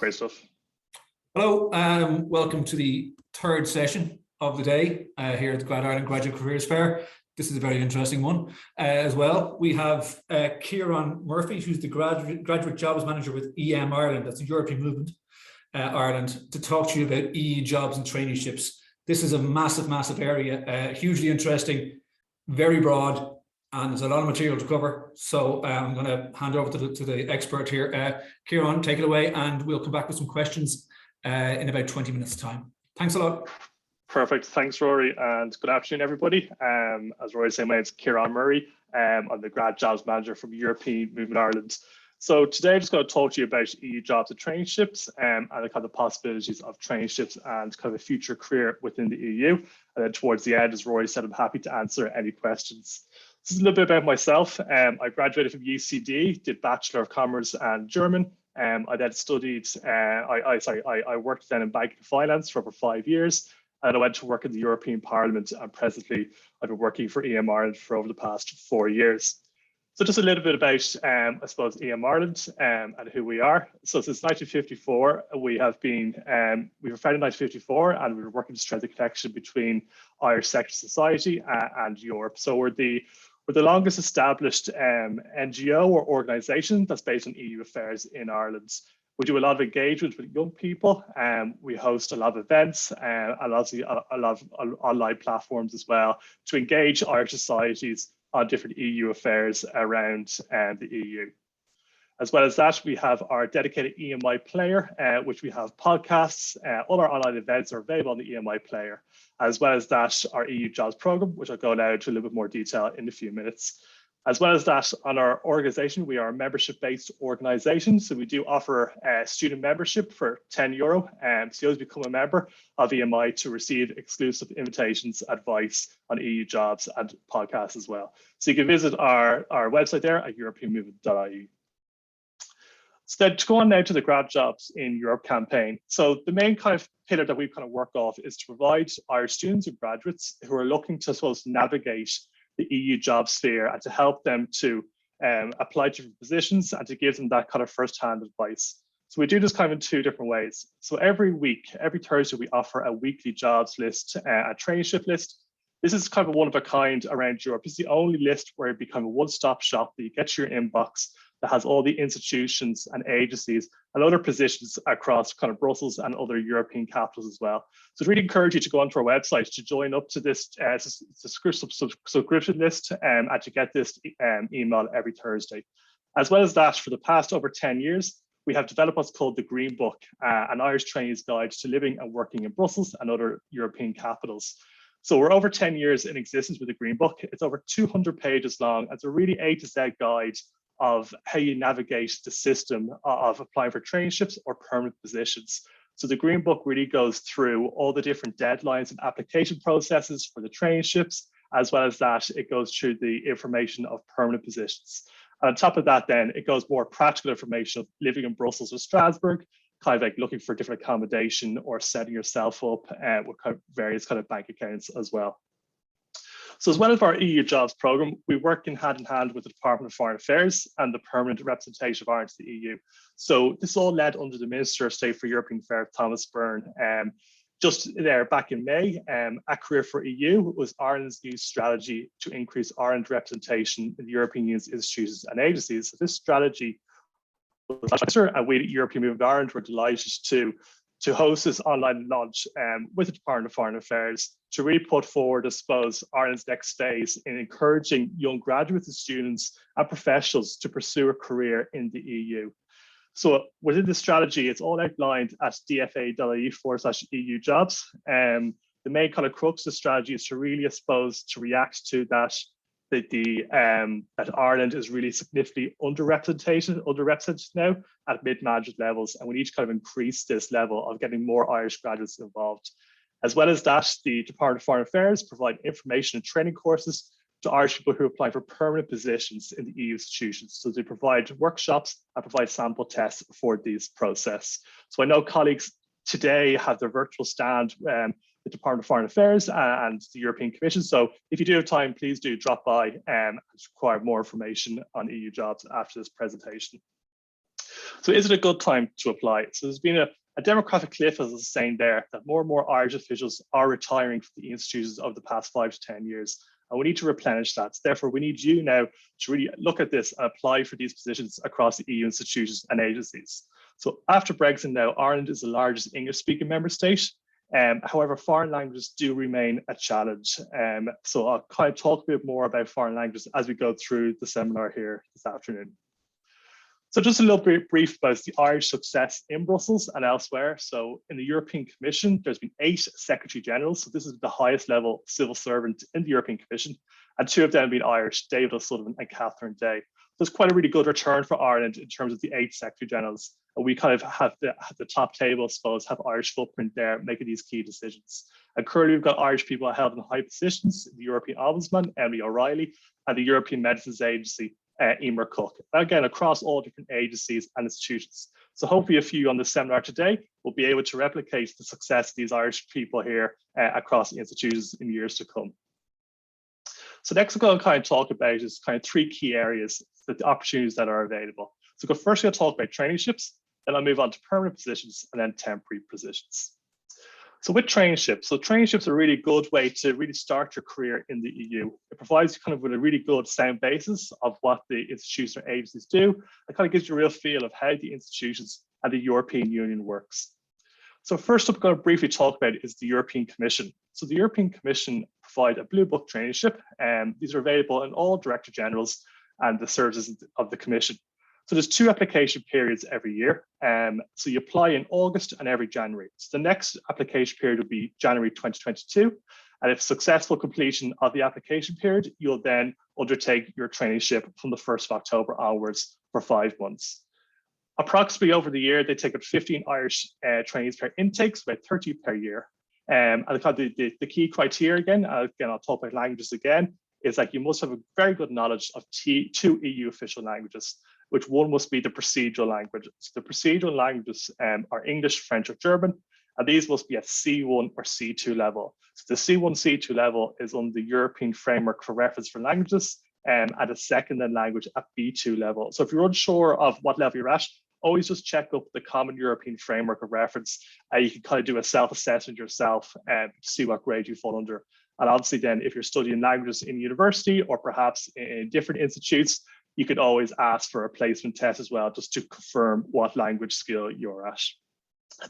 Great stuff. Hello, welcome to the third session of the day here at the Grad Ireland Graduate Careers Fair. This is a very interesting one as well. We have Ciaran Murphy, who's the Graduate Jobs Manager with EM Ireland, that's the European Movement Ireland, to talk to you about EU jobs and traineeships. This is a massive area, hugely interesting, very broad, and there's a lot of material to cover. So I'm going to hand over to the expert here. Ciaran, take it away, and we'll come back with some questions in about 20 minutes time. Thanks a lot. Perfect. Thanks, Rory, and good afternoon, everybody. As Rory said, my name is Ciaran Murray. I'm the Grad Jobs Manager from European Movement Ireland. So today I'm just going to talk to you about EU jobs and traineeships and the kind of possibilities of traineeships and kind of a future career within the EU. And then towards the end, as Rory said, I'm happy to answer any questions. This is a little bit about myself. I graduated from UCD, did Bachelor of Commerce and German. I then studied, I worked then in banking and finance for over 5 years. And I went to work in the European Parliament, and presently I've been working for EM Ireland for over the past 4 years. So just a little bit about, I suppose, EM Ireland and who we are. So since 1954, we were founded in 1954, and we were working to strengthen the connection between Irish sector society and Europe. So we're the longest established NGO or organisation that's based on EU affairs in Ireland. We do a lot of engagement with young people, and we host a lot of events and a lot of online platforms as well to engage Irish societies on different EU affairs around the EU. As well as that, we have our dedicated EMI player, which we have podcasts. All our online events are available on the EMI player. As well as that, our EU jobs program, which I'll go now into a little bit more detail in a few minutes. As well as that, on our organization, we are a membership-based organization. So we do offer student membership for €10. So you always become a member of EMI to receive exclusive invitations, advice on EU jobs and podcasts as well. So you can visit our website there at europeanmovement.ie. So then to go on now to the Grad Jobs in Europe campaign. So the main kind of pillar that we kind of work off is to provide Irish students and graduates who are looking to, I suppose, navigate the EU job sphere and to help them to apply to different positions and to give them that kind of first-hand advice. So we do this kind of in two different ways. So every week, every Thursday, we offer a weekly jobs list, a traineeship list. This is kind of a one of a kind around Europe. It's the only list where it becomes a one-stop shop that you get to your inbox that has all the institutions and agencies and other positions across kind of Brussels and other European capitals as well. So I'd really encourage you to go onto our website to join up to this subscription list and to get this email every Thursday. As well as that, for the past over 10 years, we have developed what's called the Green Book, an Irish trainee's guide to living and working in Brussels and other European capitals. So we're over 10 years in existence with the Green Book. It's over 200 pages long. It's a really A to Z guide of how you navigate the system of applying for traineeships or permanent positions. So the Green Book really goes through all the different deadlines and application processes for the traineeships, as well as that it goes through the information of permanent positions. And on top of that, then it goes more practical information of living in Brussels or Strasbourg, kind of like looking for different accommodation or setting yourself up with kind of various kind of bank accounts as well. So as well as our EU jobs program, we work hand in hand with the Department of Foreign Affairs and the permanent representation of Ireland to the EU. So this all led under the Minister of State for European Affairs, Thomas Byrne. Just there back in May, A Career for EU was Ireland's new strategy to increase Ireland's representation in the European Union's institutions and agencies. So this strategy was, and we at European Movement Ireland were delighted to host this online launch with the Department of Foreign Affairs to really put forward, I suppose, Ireland's next phase in encouraging young graduates and students and professionals to pursue a career in the EU. So within the strategy, it's all outlined at dfa.ie/EU jobs. The main kind of crux of the strategy is to really, I suppose, to react to that that Ireland is really significantly underrepresented now at mid-management levels, and we need to kind of increase this level of getting more Irish graduates involved. As well as that, the Department of Foreign Affairs provide information and training courses to Irish people who apply for permanent positions in the EU institutions. So they provide workshops and provide sample tests for this process. So I know colleagues today have their virtual stand the Department of Foreign Affairs and the European Commission. So if you do have time, please do drop by and acquire more information on EU jobs after this presentation. So is it a good time to apply? So there's been a demographic cliff, as I was saying there, that more and more Irish officials are retiring from the institutions over the past 5 to 10 years. And we need to replenish that. Therefore, we need you now to really look at this and apply for these positions across the EU institutions and agencies. So after Brexit now, Ireland is the largest English-speaking member state. However, foreign languages do remain a challenge. So I'll kind of talk a bit more about foreign languages as we go through the seminar here this afternoon. So just a little bit brief about the Irish success in Brussels and elsewhere. So in the European Commission, there's been 8 Secretary Generals. So this is the highest level civil servant in the European Commission. And 2 of them have been Irish, David O'Sullivan and Catherine Day. So it's quite a really good return for Ireland in terms of the 8 Secretary Generals. And we kind of have the top table, I suppose, have Irish footprint there, making these key decisions. And currently we've got Irish people held in high positions, the European Ombudsman, Emily O'Reilly, and the European Medicines Agency, Emer Cook, again, across all different agencies and institutions. So hopefully a few on the seminar today will be able to replicate the success of these Irish people here across the institutions in years to come. So next I'm going to kind of talk about is kind of 3 key areas, the opportunities that are available. So first I'll talk about traineeships, then I'll move on to permanent positions and then temporary positions. So with traineeships, traineeships are a really good way to really start your career in the EU. It provides you kind of with a really good sound basis of what the institutions or agencies do. It kind of gives you a real feel of how the institutions and the European Union works. So first up, I'm going to briefly talk about is the European Commission. So the European Commission provide a blue book traineeship, and these are available in all Director Generals and the services of the Commission. So there's 2 application periods every year. So you apply in August and every January. So the next application period will be January 2022. And if successful completion of the application period, you'll then undertake your traineeship from the 1st of October onwards for 5 months. Approximately over the year, they take up 15 Irish trainees per intake, so about 30 per year. And the key criteria again, I'll talk about languages again, is that you must have a very good knowledge of 2 EU official languages, which one must be the procedural languages. The procedural languages are English, French, or German, and these must be at C1 or C2 level. So the C1, C2 level is on the European Framework for Reference for Languages, and a second language at B2 level. So if you're unsure of what level you're at, always just check up the Common European Framework of Reference. You can kind of do a self-assessment yourself to see what grade you fall under. And obviously then, if you're studying languages in university or perhaps in different institutes, you could always ask for a placement test as well, just to confirm what language skill you're at.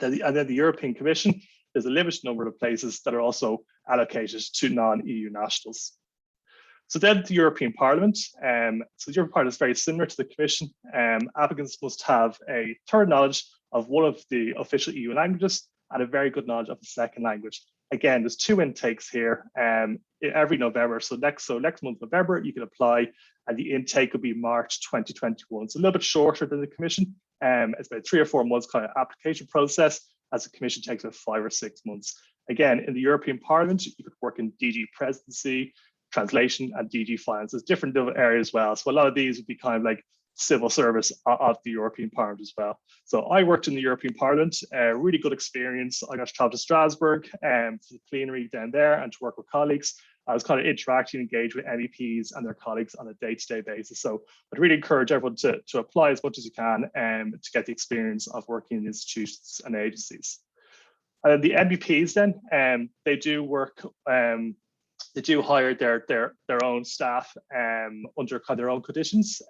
And then the European Commission, there's a limited number of places that are also allocated to non-EU nationals. So then the European Parliament. So the European Parliament is very similar to the Commission. Applicants must have a third knowledge of one of the official EU languages and a very good knowledge of the second language. Again, there's 2 intakes here every November. So next month, November, you can apply, and the intake will be March 2021. It's a little bit shorter than the Commission. It's about 3 or 4 months kind of application process, as the Commission takes about 5 or 6 months. Again, in the European Parliament, you could work in DG Presidency, Translation, and DG Finance. There's different areas as well. So a lot of these would be kind of like civil service of the European Parliament as well. So I worked in the European Parliament, really good experience. I got to travel to Strasbourg for the plenary down there and to work with colleagues. I was kind of interacting, engaged with MEPs and their colleagues on a day-to-day basis. So I'd really encourage everyone to apply as much as you can to get the experience of working in institutions and agencies. And the MEPs then, they do work, they do hire their own staff under kind of their own conditions.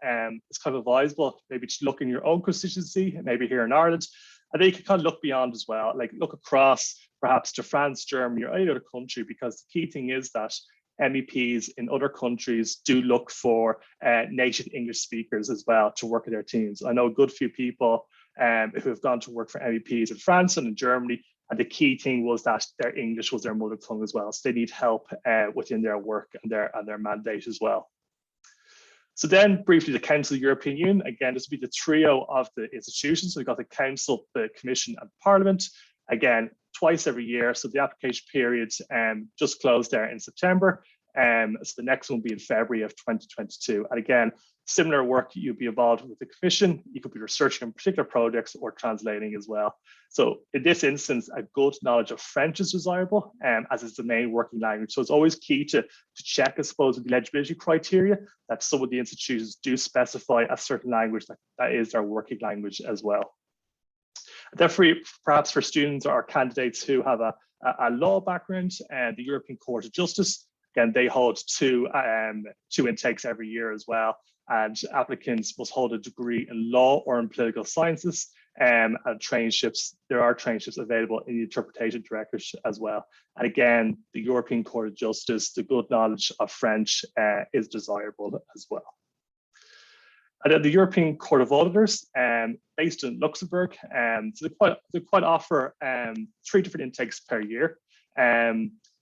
It's kind of advisable maybe to look in your own constituency, maybe here in Ireland, and then you can kind of look beyond as well, like look across perhaps to France, Germany, or any other country, because the key thing is that MEPs in other countries do look for native English speakers as well to work in their teams. I know a good few people who have gone to work for MEPs in France and in Germany, and the key thing was that their English was their mother tongue as well. So they need help within their work and their mandate as well. So then briefly, the Council of the European Union. Again, this would be the trio of the institutions. So we've got the Council, the Commission, and Parliament. Again, twice every year. So the application period just closed there in September. So the next one will be in February of 2022. And again, Similar work, you'd be involved with the commission, you could be researching on particular projects or translating as well. So in this instance, a good knowledge of French is desirable, as it's the main working language. So it's always key to check, I suppose, with the eligibility criteria that some of the institutions do specify a certain language that is their working language as well. Therefore, perhaps for students or candidates who have a law background and the European Court of Justice, again, they hold two intakes every year as well. And applicants must hold a degree in law or in political sciences. And traineeships, there are traineeships available in the interpretation directorate as well. And again, the European Court of Justice, the good knowledge of French is desirable as well. And then the European Court of Auditors, based in Luxembourg, so they quite offer 3 different intakes per year.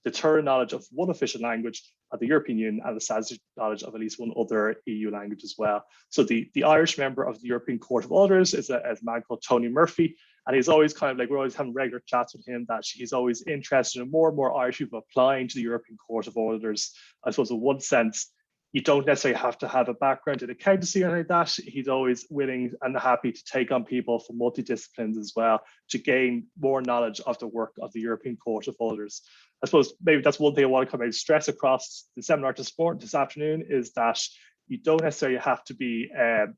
The thorough knowledge of one official language of the European Union and the statutory knowledge of at least one other EU language as well. So the Irish member of the European Court of Auditors is a man called Tony Murphy, and he's always kind of like, we're always having regular chats with him that he's always interested in more and more Irish people applying to the European Court of Auditors. I suppose in one sense, you don't necessarily have to have a background in accountancy or anything like that. He's always willing and happy to take on people from multidisciplines as well to gain more knowledge of the work of the European Court of Auditors. I suppose maybe that's one thing I want to come out and stress across the seminar this afternoon is that you don't necessarily have to be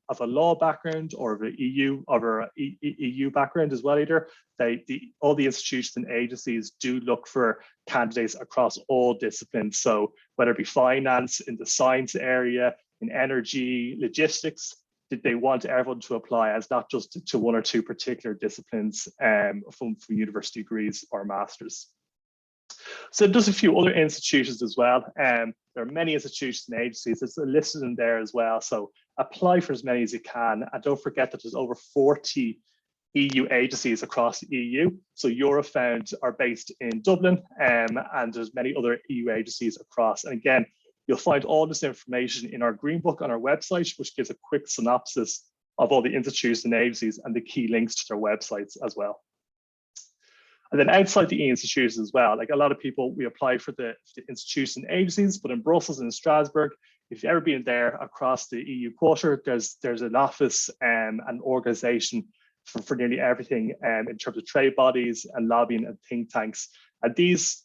of a law background or of an EU background as well either. All the institutions and agencies do look for candidates across all disciplines. So whether it be finance, in the science area, in energy, logistics, they want everyone to apply as not just to 1 or 2 particular disciplines from university degrees or masters. So there's a few other institutions as well. There are many institutions and agencies. It's listed in there as well. So apply for as many as you can. And don't forget that there's over 40 EU agencies across the EU. So Eurofound are based in Dublin, and there's many other EU agencies across. And again, you'll find all this information in our Green Book on our website, which gives a quick synopsis of all the institutions and agencies and the key links to their websites as well. And then outside the institutions as well, like a lot of people, we apply for the institutions and agencies, but in Brussels and in Strasbourg, if you've ever been there across the EU quarter, there's an office and an organization for nearly everything in terms of trade bodies and lobbying and think tanks. And these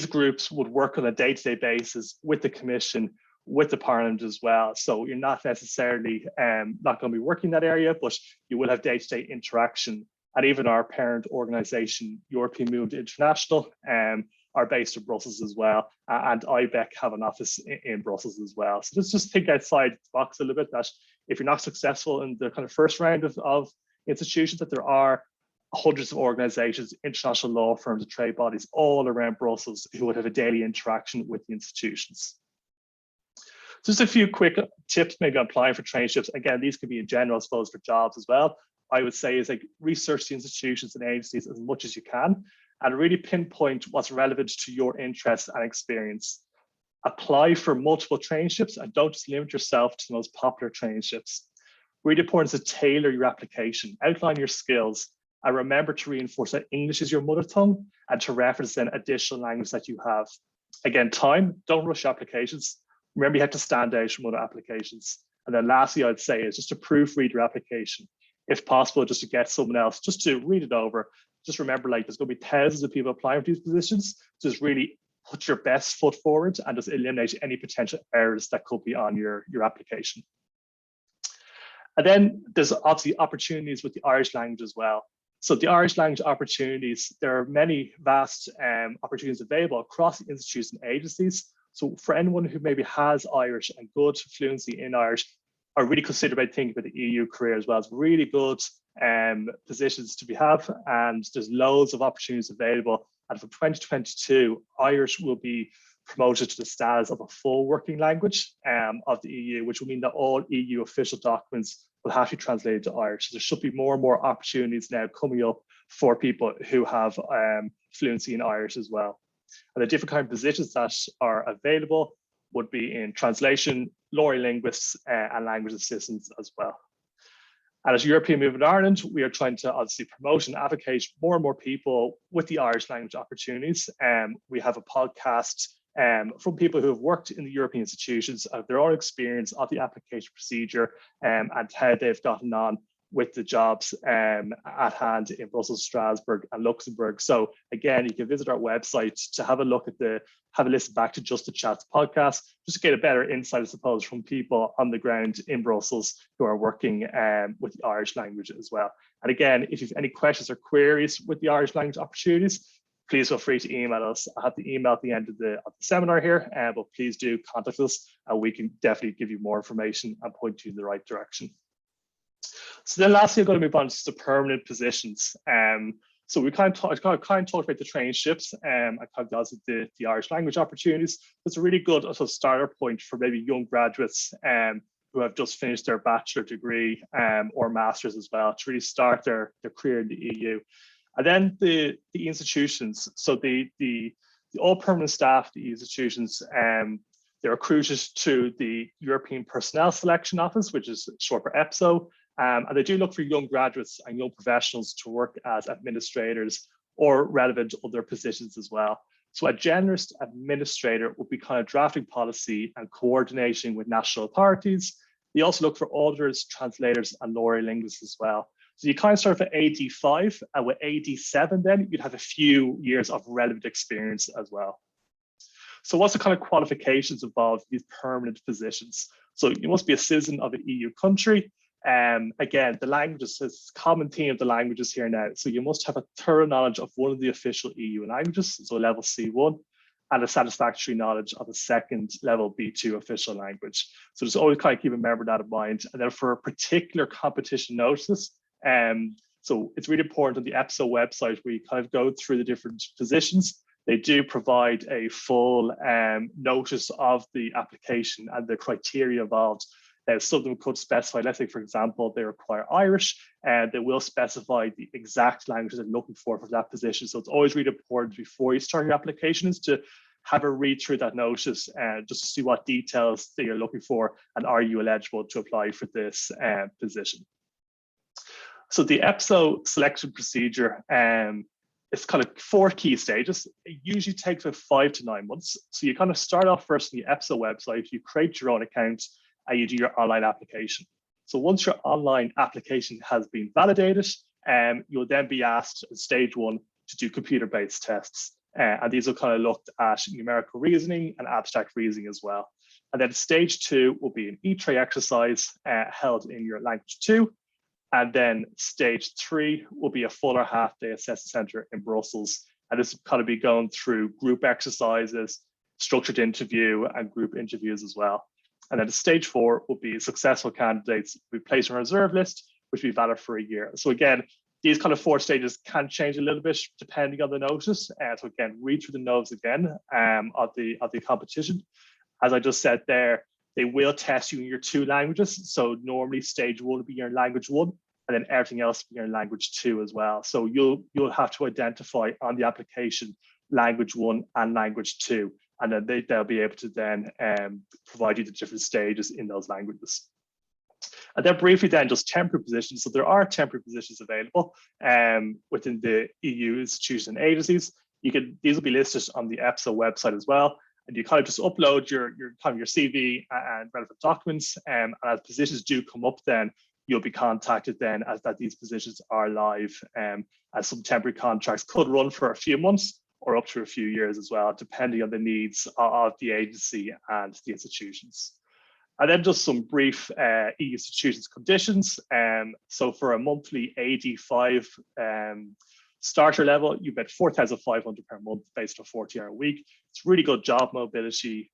groups would work on a day-to-day basis with the Commission, with the Parliament as well. So you're not necessarily not going to be working in that area, but you will have day-to-day interaction. And even our parent organization, European Movement International, are based in Brussels as well. And IBEC have an office in Brussels as well. So let's just think outside the box a little bit that if you're not successful in the kind of first round of institutions, that there are hundreds of organizations, international law firms and trade bodies all around Brussels who would have a daily interaction with the institutions. So just a few quick tips maybe on applying for traineeships. Again, these can be in general, I suppose, for jobs as well. I would say is like research the institutions and agencies as much as you can and really pinpoint what's relevant to your interests and experience. Apply for multiple traineeships and don't just limit yourself to the most popular traineeships. Really important to tailor your application, outline your skills, and remember to reinforce that English is your mother tongue and to reference then additional language that you have. Again, don't rush applications. Remember, you have to stand out from other applications. And then lastly, I'd say is just to proofread your application. If possible, just to get someone else, just to read it over. Just remember, like there's going to be thousands of people applying for these positions. Just really put your best foot forward and just eliminate any potential errors that could be on your application. And then there's obviously opportunities with the Irish language as well. So the Irish language opportunities, there are many vast opportunities available across the institutes and agencies. So for anyone who maybe has Irish and good fluency in Irish, I really consider about thinking about the EU career as well. It's really good positions to have, and there's loads of opportunities available. And from 2022, Irish will be promoted to the status of a full working language of the EU, which will mean that all EU official documents will have to be translated to Irish. So there should be more and more opportunities now coming up for people who have fluency in Irish as well. And the different kind of positions that are available would be in translation, lawyer linguists, and language assistants as well. And as European Movement Ireland, we are trying to obviously promote and advocate more and more people with the Irish language opportunities. We have a podcast from people who have worked in the European institutions, their own experience of the application procedure and how they've gotten on with the jobs at hand in Brussels, Strasbourg, and Luxembourg. So again, you can visit our website to have a look at have a listen back to Just the Chats podcast, just to get a better insight, I suppose, from people on the ground in Brussels who are working with the Irish language as well. And again, if you have any questions or queries with the Irish language opportunities, please feel free to email us. I have the email at the end of the seminar here, but please do contact us and we can definitely give you more information and point you in the right direction. So then lastly, I'm going to move on to the permanent positions. So we kind of talked about the traineeships and kind of the Irish language opportunities. It's a really good starter point for maybe young graduates who have just finished their bachelor degree or master's as well to really start their career in the EU. And then the institutions, so the all permanent staff, the institutions, they're recruited to the European Personnel Selection Office, which is short for EPSO. And they do look for young graduates and young professionals to work as administrators or relevant other positions as well. So a generalist administrator would be kind of drafting policy and coordinating with national authorities. They also look for auditors, translators, and lawyer linguists as well. So you kind of start at AD5, and with AD7 then you'd have a few years of relevant experience as well. So what's the kind of qualifications involved in these permanent positions? So you must be a citizen of an EU country. Again, the languages, it's a common theme of the languages here now. So you must have a thorough knowledge of one of the official EU languages, so level C1, and a satisfactory knowledge of a second level B2 official language. So just always kind of keep a member that in mind. And then for a particular competition notice, so it's really important on the EPSO website where you kind of go through the different positions. They do provide a full notice of the application and the criteria involved. Some of them could specify, let's say, for example, they require Irish, and they will specify the exact language they're looking for that position. So it's always really important before you start your application is to have a read through that notice just to see what details that you're looking for and are you eligible to apply for this position. So the EPSO selection procedure, it's kind of 4 key stages. It usually takes about 5 to 9 months. So you kind of start off first on the EPSO website, you create your own account, and you do your online application. So once your online application has been validated, you'll then be asked at stage 1 to do computer-based tests. And these will kind of look at numerical reasoning and abstract reasoning as well. And then stage 2 will be an e-tray exercise held in your language 2. And then stage 3 will be a fuller half-day assessment center in Brussels. And this will kind of be going through group exercises, structured interview, and group interviews as well. And then stage 4 will be successful candidates will be placed on a reserve list, which will be valid for a year. So again, these kind of 4 stages can change a little bit depending on the notice. So again, read through the notes again of the competition. As I just said there, they will test you in your 2 languages. So normally stage 1 will be your language 1, and then everything else will be your language 2 as well. So you'll have to identify on the application language 1 and language 2. And then they'll be able to then provide you the different stages in those languages. And then briefly then just temporary positions. So there are temporary positions available within the EU institutions and agencies. These will be listed on the EPSO website as well. And you kind of just upload your CV and relevant documents. And as positions do come up then, you'll be contacted then as that these positions are live. As some temporary contracts could run for a few months or up to a few years as well, depending on the needs of the agency and the institutions. And then just some brief EU institutions conditions. So for a monthly AD5 starter level, you get 4,500 per month based on 40-hour week. It's really good job mobility.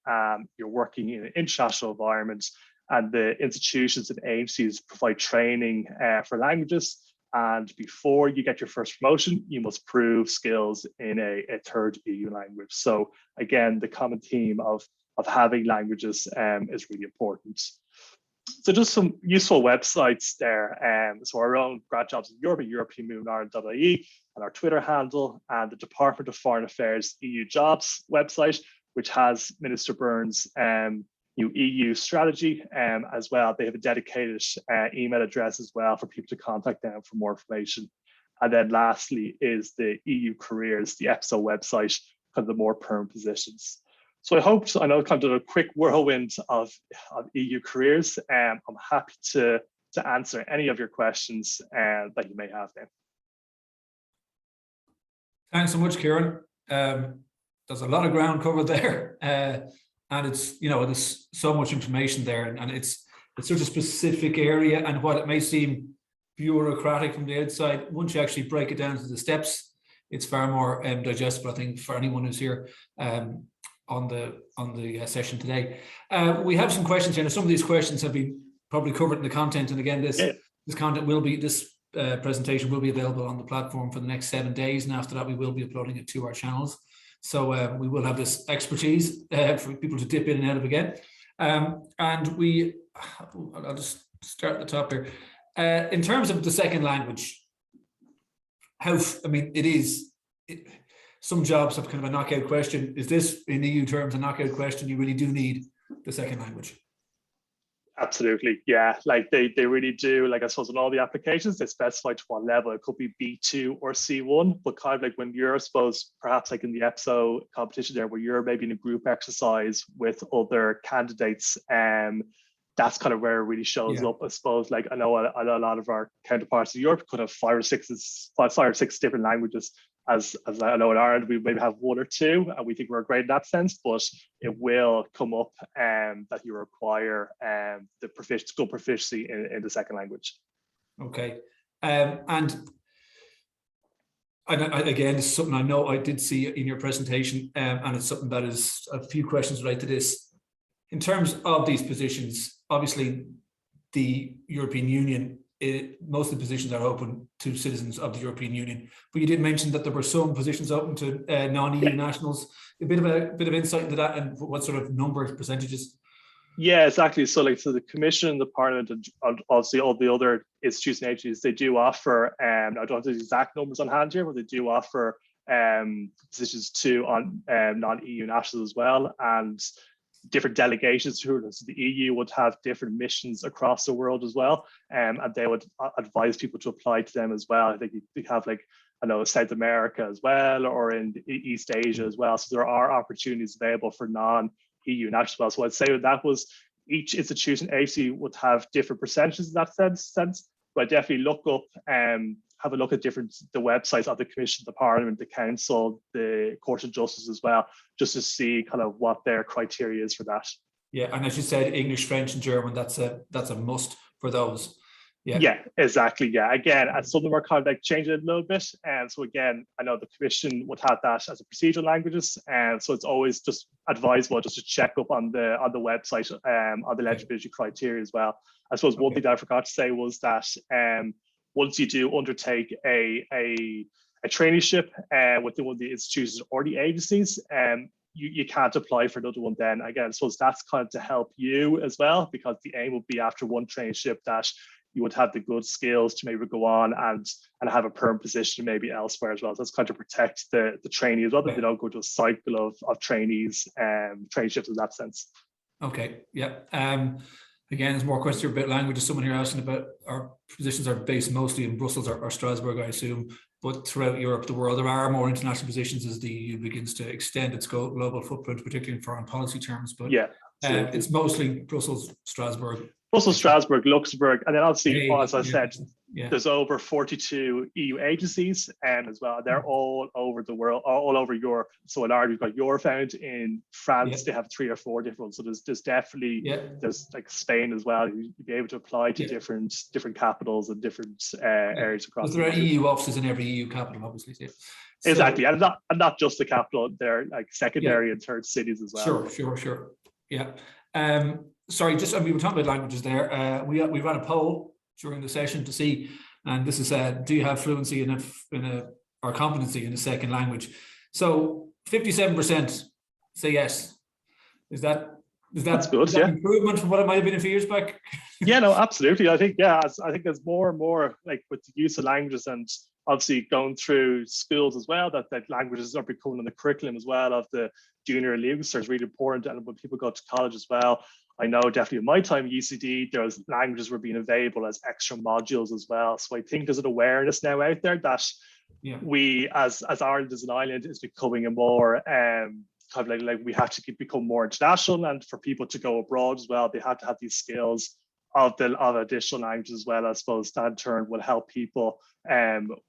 You're working in an international environment, and the institutions and agencies provide training for languages. And before you get your first promotion, you must prove skills in a third EU language. So again, the common theme of having languages is really important. So just some useful websites there. So our own Grad Jobs in Europe, europeanmovingIreland.ie, and our Twitter handle, and the Department of Foreign Affairs EU Jobs website, which has Minister Byrne's new EU strategy as well. They have a dedicated email address as well for people to contact them for more information. And then lastly is the EU careers, the EPSO website for the more perm positions. So I know I've kind of done a quick whirlwind of EU careers, and I'm happy to answer any of your questions that you may have now. Thanks so much, Ciaran. There's a lot of ground covered there, and it's, there's so much information there, and it's such a specific area, and while it may seem bureaucratic from the outside, once you actually break it down to the steps, it's far more digestible, I think, for anyone who's here on the session today. We have some questions here, and some of these questions have been probably covered in the content, and again, this content will be, this presentation will be available on the platform for the next 7 days, and after that we will be uploading it to our channels. So we will have this expertise for people to dip in and out of again. And I'll just start at the top here. In terms of the second language, some jobs have kind of a knockout question. Is this, in EU terms, a knockout question? You really do need the second language. Absolutely, yeah. Like they really do. Like I suppose in all the applications, they specify to what level. It could be B2 or C1, but kind of like when you're, I suppose, perhaps like in the EPSO competition there, where you're maybe in a group exercise with other candidates, that's kind of where it really shows up. I suppose, like I know a lot of our counterparts in Europe could have five or six different languages. As I know in Ireland, we maybe have one or two, and we think we're great in that sense, but it will come up that you require the good proficiency in the second language. Okay. And again, this is something I know I did see in your presentation, and it's something that is a few questions related to this. In terms of these positions, obviously the European Union, most of the positions are open to citizens of the European Union, but you did mention that there were some positions open to non-EU nationals. A bit of insight into that, and what sort of number, percentages? Yeah, exactly. So the Commission, the Parliament, and obviously all the other institutions and agencies, they do offer, I don't have the exact numbers on hand here, but they do offer positions to non-EU nationals as well, and different delegations who, so the EU would have different missions across the world as well, and they would advise people to apply to them as well. I think you have, like, I know, South America as well, or in East Asia as well. So there are opportunities available for non-EU nationals as well. So I'd say that was, each institution agency would have different percentages in that sense. But I definitely look up and have a look at the websites of the Commission, the Parliament, the Council, the Court of Justice as well, just to see kind of what their criteria is for that. Yeah, and as you said, English, French, and German, that's a must for those. Yeah, exactly. Yeah, again, and some of them are kind of like changing it a little bit. And so again, I know the Commission would have that as a procedural languages, and so it's always just advisable just to check up on the website on the eligibility criteria as well. I suppose one thing that I forgot to say was that once you do undertake a traineeship within one of the institutions or the agencies, you can't apply for another one then. Again, so that's kind of to help you as well, because the aim would be after one traineeship that you would have the good skills to maybe go on and have a permanent position maybe elsewhere as well. So that's kind of to protect the trainee as well, that they don't go to a cycle of trainees and traineeships in that sense. Okay, yeah. Again, there's more questions about languages. Someone here asking about, our positions are based mostly in Brussels or Strasbourg, I assume, but throughout Europe, the world, there are more international positions as the EU begins to extend its global footprint, particularly in foreign policy terms. But yeah, it's mostly Brussels, Strasbourg. Brussels, Strasbourg, Luxembourg, and then obviously, as I said, there's over 42 EU agencies as well. They're all over the world, all over Europe. So in Ireland, we've got Eurofound. In France, they have 3 or 4 different ones. So there's definitely, there's like Spain as well. You'd be able to apply to different capitals and different areas across. There are EU offices in every EU capital, obviously. So, exactly, and not just the capital. They're like secondary and third cities as well. Sure. Yeah. Sorry, we were talking about languages there. We ran a poll during the session to see, and this is do you have fluency or competency in a second language? So 57% say yes. Is that good? Is that improvement from what it might have been a few years back? Yeah, no, absolutely. I think there's more and more, like, with the use of languages, and obviously going through schools as well, that languages are becoming in the curriculum as well of the junior league. So it's really important. And when people go to college as well, I know definitely in my time at UCD, those languages were being available as extra modules as well. So I think there's an awareness now out there that we, as Ireland as an island, is becoming a more kind of like we have to become more international, and for people to go abroad as well, they have to have these skills of additional languages as well. I suppose that in turn will help people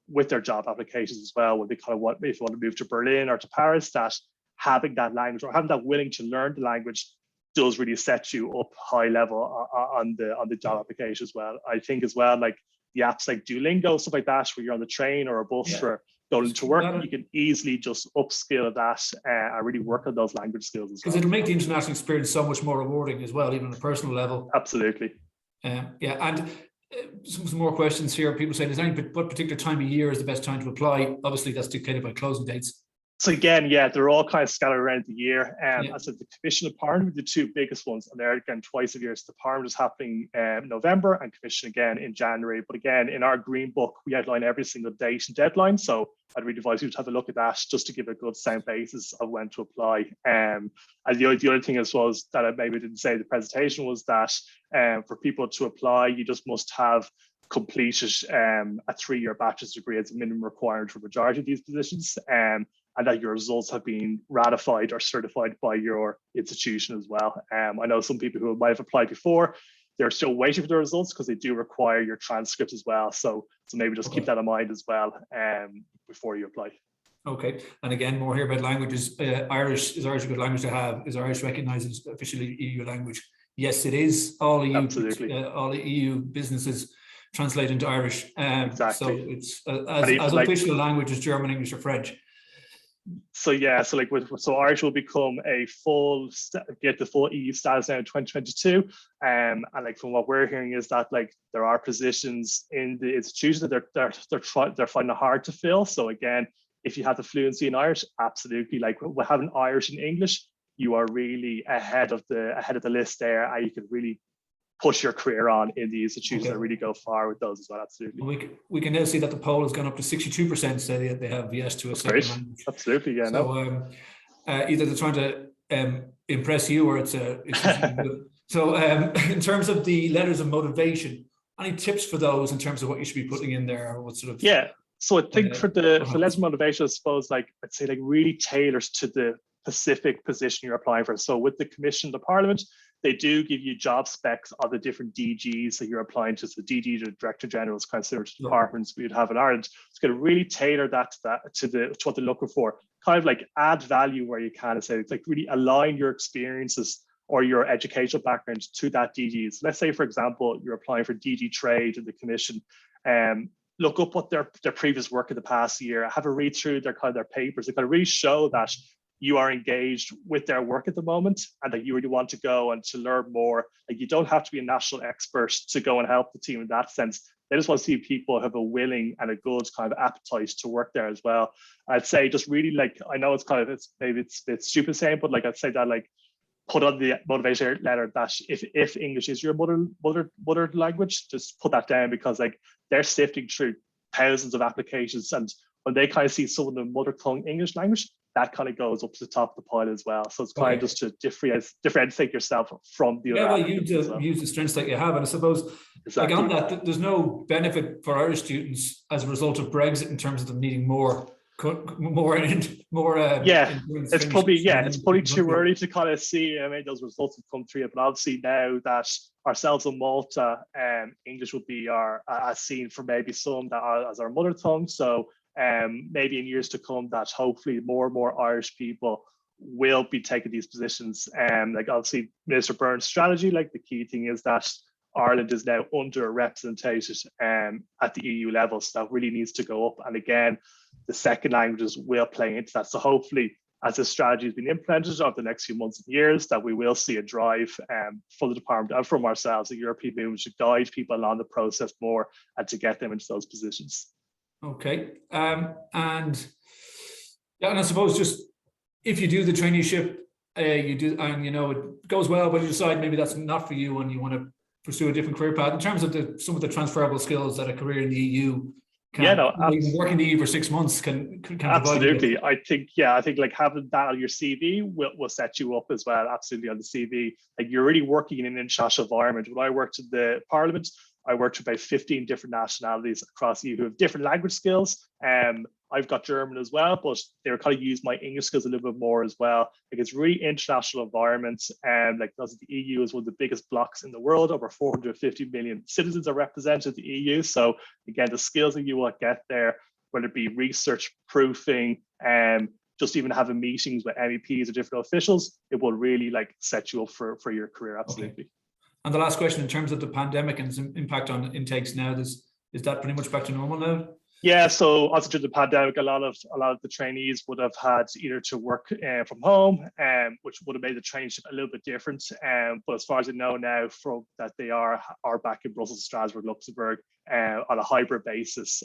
with their job applications as well, when they kind of if you want to move to Berlin or to Paris, that having that language or having that willing to learn the language does really set you up high level on the job application as well. I think as well, like the apps like Duolingo, stuff like that, where you're on the train or a bus for going to work, you can easily just upskill that and really work on those language skills as well. Because it'll make the international experience so much more rewarding as well, even on a personal level. Absolutely. And some more questions here. People saying, is there any what particular time of year is the best time to apply? Obviously, that's dictated by closing dates. So again, they're all kind of scattered around the year. I said the Commission of Parliament, the two biggest ones, and they're again twice a year. So the Parliament is happening in November and Commission again in January. But again, in our Green Book, we outline every single date and deadline. So I'd really advise you to have a look at that just to give a good sound basis of when to apply. And the other thing as well is that I maybe didn't say in the presentation was that for people to apply, you just must have completed a 3-year bachelor's degree as a minimum requirement for the majority of these positions. And that your results have been ratified or certified by your institution as well. I know some people who might have applied before, they're still waiting for the results because they do require your transcript as well. So maybe just keep that in mind as well before you apply. Okay. And again, more here about languages. Irish is a good language to have? Is Irish recognised as officially EU language? Yes, it is. All EU businesses translate into Irish. Exactly. So it's as official language as German, English, or French. So Irish will become get the full EU status now in 2022. And like from what we're hearing is that like there are positions in the institution that they're finding it hard to fill. So again, if you have the fluency in Irish, absolutely. Like having Irish and English, you are really ahead of the list there, and you can really push your career on in the institutions that really go far with those as well. Absolutely. We can now see that the poll has gone up to 62% say that they have yes to a second language. Absolutely, yeah. So either they're trying to impress you or it's so in terms of the letters of motivation, any tips for those in terms of what you should be putting in there, or what sort of? Yeah. So I think for letters of motivation, I suppose I'd say really tailors to the specific position you're applying for. So with the Commission, the Parliament, they do give you job specs of the different DGs that you're applying to. So DG, the Director General, is kind of similar to departments we'd have in Ireland. It's going to really tailor that to what they're looking for. Kind of like add value where you can, say it's like really align your experiences or your educational background to that DG. So let's say, for example, you're applying for DG Trade in the Commission. Look up what their previous work in the past year. Have a read through their papers. They kind of really show that you are engaged with their work at the moment and that you really want to go and to learn more. Like you don't have to be a national expert to go and help the team in that sense. They just want to see people have a willing and a good kind of appetite to work there as well. I'd say just really I know it's maybe it's a bit stupid saying, but I'd say that put on the motivation letter that if English is your mother language, just put that down, because they're sifting through thousands of applications, and when they kind of see someone in mother tongue English language, that kind of goes up to the top of the pile as well. So it's kind of just to differentiate yourself from the other. Use the strengths that you have. And I suppose on that, there's no benefit for Irish students as a result of Brexit in terms of them needing more. It's probably too early to kind of see. I mean, those results have come through, but obviously now that ourselves in Malta, English will be as seen for maybe some that are as our mother tongue. So maybe in years to come, that hopefully more and more Irish people will be taking these positions. Obviously, Minister Byrne's strategy, the key thing is that Ireland is now underrepresented at the EU level, so that really needs to go up. And again, the second languages will play into that. So hopefully, as this strategy has been implemented over the next few months and years, that we will see a drive from the department and from ourselves, the European Union, to guide people along the process more and to get them into those positions. Okay, and I suppose just if you do the traineeship, you do, and it goes well, but you decide maybe that's not for you and you want to pursue a different career path. In terms of some of the transferable skills that a career in the EU working in the EU for 6 months can absolutely provide. I think having that on your CV will set you up as well. Absolutely, on the CV, you're really working in an international environment. When I worked in the Parliament, I worked with about 15 different nationalities across the EU who have different language skills. I've got German as well, but they were kind of use my English skills a little bit more as well. Like it's really international environments, and like the EU is one of the biggest blocks in the world. Over 450 million citizens are represented in the EU. So again, the skills that you will get there, whether it be research, proofing, just even having meetings with MEPs or different officials, it will really like set you up for your career. Absolutely. Okay. And the last question, in terms of the pandemic and its impact on intakes now, is that pretty much back to normal now? Yeah, so also during the pandemic, a lot of the trainees would have had either to work from home, which would have made the traineeship a little bit different. But as far as I know now, from that they are back in Brussels, Strasbourg, Luxembourg on a hybrid basis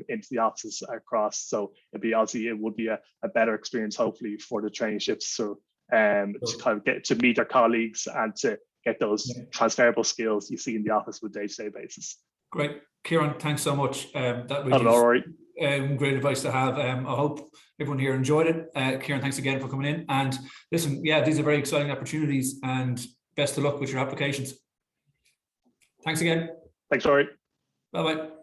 into the offices across. So it would be a better experience, hopefully, for the traineeships. So to kind of get to meet their colleagues and to get those transferable skills you see in the office on a day-to-day basis. Great. Ciaran, thanks so much. That really is great advice to have. I hope everyone here enjoyed it. Ciaran, thanks again for coming in. And listen, yeah, these are very exciting opportunities, and best of luck with your applications. Thanks again. Thanks, Rory. Bye-bye.